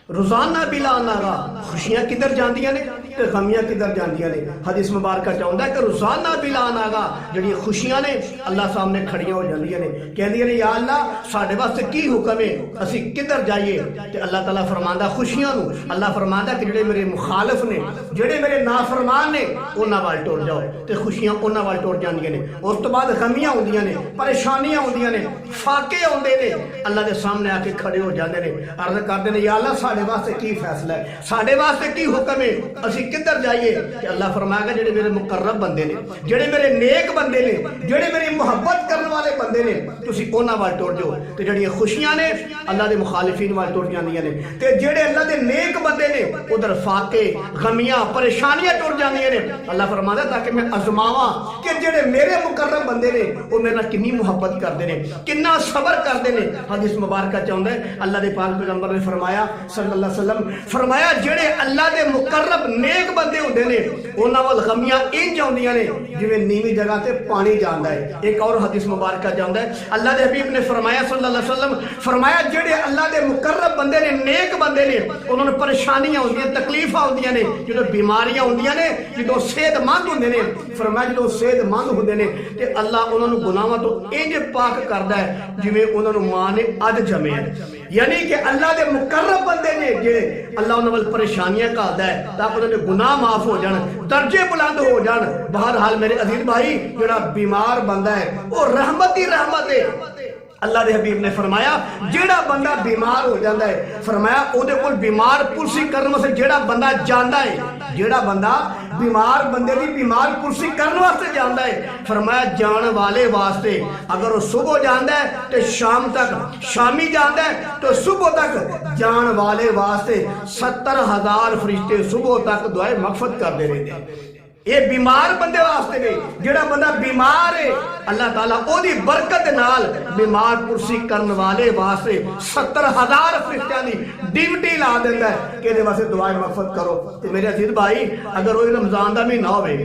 रोजाना बिला नागा खुशियां किधर जांदियां ने ते गमियां किधर जांदियां ने। हदीस मुबारक चाहता है कि रोजाना बिला नागा जड़ी खुशियां ने अल्लाह सामने खड़ियां हो जांदियां ने, कहदियां ने या अल्लाह साडे वास्ते की हुक्म है, असी किधर जाइए। ते अल्लाह ताला फरमांदा खुशियां नूं, अल्लाह फरमांदा कि जेड़े मेरे मुखालिफ ने, जेड़े मेरे नाफरमान ने, उन्हां वाल टुर जाओ ते खुशियां उन्हां वाल टुर जांदियां ने। उस तो बाद गमियां होंदियां ने, परेशानियां होंदियां ने, फाके आउंदे ने, अल्लाह दे सामने आके खड़े हो जांदे ने, अर्ज करदे ने या अल्लाह साडे वास्ते की फैसला है, साडे वास्ते की हुक्म है, असी किधर जाइए। कि अल्लाह फरमाएगा जेड़े मेरे मुकर्रब बंदे ने, जेड़े मेरे नेक बंदे ने, जेड़े मेरी मुहब्बत करने वाले बंदे ने, तुसी उन्हां वाल टुर जाओ। ते जेड़ियां खुशियां ने अल्लाह दे मुखालिफिन वाल टुर जांदियां ने, ते जेड़े अल्लाह दे नेक बंदे ने उधर फाके गमियां परेशानियां टुर जांदियां ने। अल्लाह फरमांदा ताकि मैं अजमावां कि जेड़े मेरे मुकर्रब बंदे ने वो मेरे नाल किन्नी मुहब्बत करदे ने, किन्ना सबर करदे ने। हदीस मुबारक चाहुंदा है अल्लाह दे पाक पैगंबर ने फरमाया सल्लल्लाहु अलैहि वसल्लम, फरमाया जेड़े अल्लाह दे मुकर्रब नेक बंदे हुंदे ने उन्हां वल गमियां इंज आउंदियां ने जिवें नीवीं जगह ते पानी जांदा है। एक और हदीस मुबारक चाहुंदा है अल्लाह दे हबीब ने फरमाया सल्लल्लाहु अलैहि वसल्लम, फरमाया जेड़े अल्लाह दे मुकर्रब बंदे ने, नेक बंदे ने, उन्हां नूं परेशानियां होंदियां, तकलीफां होंदियां ने, जदों बीमारियां होंदियां ने, जदों सेहतमंद हुंदे ने, फरमाया जदों सेहतमंद हुंदे ने ते अल्लाह उन्हां नूं गुनाहां तो इंज पाक करदा है जिवें उन्हां नूं मां ने अज जम्मिया। यानी कि अल्लाह दे मुकर्रब बंदे ने जेड़े अल्लाह उन्हां वल परेशानियां घालदा है ताकि उन्हां दे गुनाह माफ हो जाण, दर्जे बुलंद हो जाण। बहरहाल मेरे अजीज भाई जेड़ा बीमार बंदा है वो रहमत ही रहमत है। अल्लाह दे हबीब ने फरमाया जेड़ा बंदा बीमार हो जाता है, फरमाया ओदे कोल बीमार पुरसी करने वास्ते जेड़ा बंदा जांदा है, जेड़ा बंदा बीमार बंदे दी बीमार पुरसी करने वास्ते जांदा है, फरमाया जान वाले वास्ते अगर वो सुबह जांदा है तो शाम तक, शामी जांदा है तो सुबह तक, जान वाले वास्ते 70,000 फरिश्ते सुबह तक दुआए मगफरत करते रहते हैं। ये बीमार बंदे वास्ते ने, जेड़ा बंदा बीमार है अल्लाह ताला ओदी बरकत नाल बीमार पुरसी करने वाले वास्ते 70,000 फरिश्तियां दी ड्यूटी ला देंदा है कि इहदे वास्ते दुआ मगफरत करो। ते मेरे अजीज भाई अगर वो रमजान दा महीना होवे,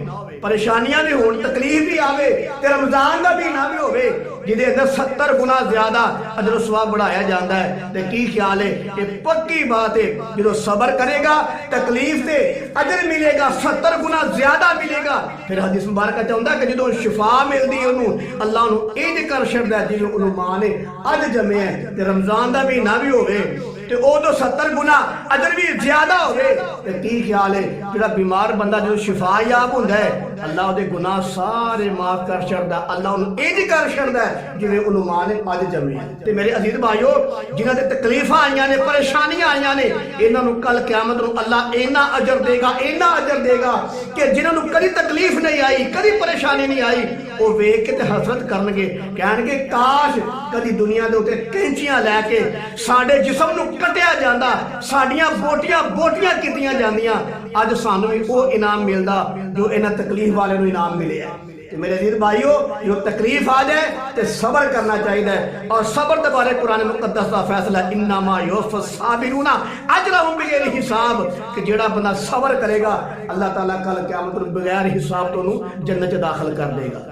परेशानियां भी होण, तकलीफ भी आवे ते रमजान दा महीना भी होवे जिहदे अंदर 70 गुना ज्यादा अजर सवाब बढ़ाया जाता है, तो की ख्याल है ये पक्की बात है जो सबर करेगा तकलीफ से अजर मिलेगा, 70 गुना ज्यादा मिलेगा। फिर हदीस मुबारक चाहता है कि जो शिफा मिलती है उन्होंने अल्लाह इंज कर छड्डदा है जिवें उन्होंने मां ने अज जम्मिया है। ते रमजान का महीना भी होवे ते ओदो 70 गुना अजर भी ज्यादा होवे। ते की ख्याल है जेड़ा बीमार बंदा जो शिफा याब हुंदा है अल्लाह उहदे गुनाह सारे माफ कर छड्डदा, अल्लाह उन्होंने इंज कर छड्डदा है जिवें उन्होंने मां ने अज जम्मिया। ते मेरे अजीज भाइयों जिन्हां दे तकलीफां आईयां ने, परेशानियां आईयां ने, इन्हां नूं कल क़यामत नूं अल्लाह इन्ना अजर देगा, इन्ना अजर देगा कि जिन्हां नूं कदी तकलीफ नहीं आई, कदी परेशानी नहीं आई, वो वेख के ते हसरत करनगे, कहणगे काश कदी दुनिया दे उत्ते कैंचियां लैके साडे जिस्म नूं कटिया जांदा, साडियां बोटियां बोटियां कीतियां जांदियां, अज सानूं भी वो इनाम मिलदा जो इन्हां तकलीफ वाले नूं इनाम मिले है। तो मेरे अजीज भाइयों जो तकलीफ आ जाए तो सबर करना चाहिए, और सबर के बारे कुरान मुकद्दस का फैसला इन्नमा युवफ़्फ़स साबिरून अजरहुम बिगैर हिसाब कि जेड़ा बंदा सबर करेगा अल्लाह ताला कल क़यामत में बगैर हिसाब तो जन्नत दाखिल कर देगा।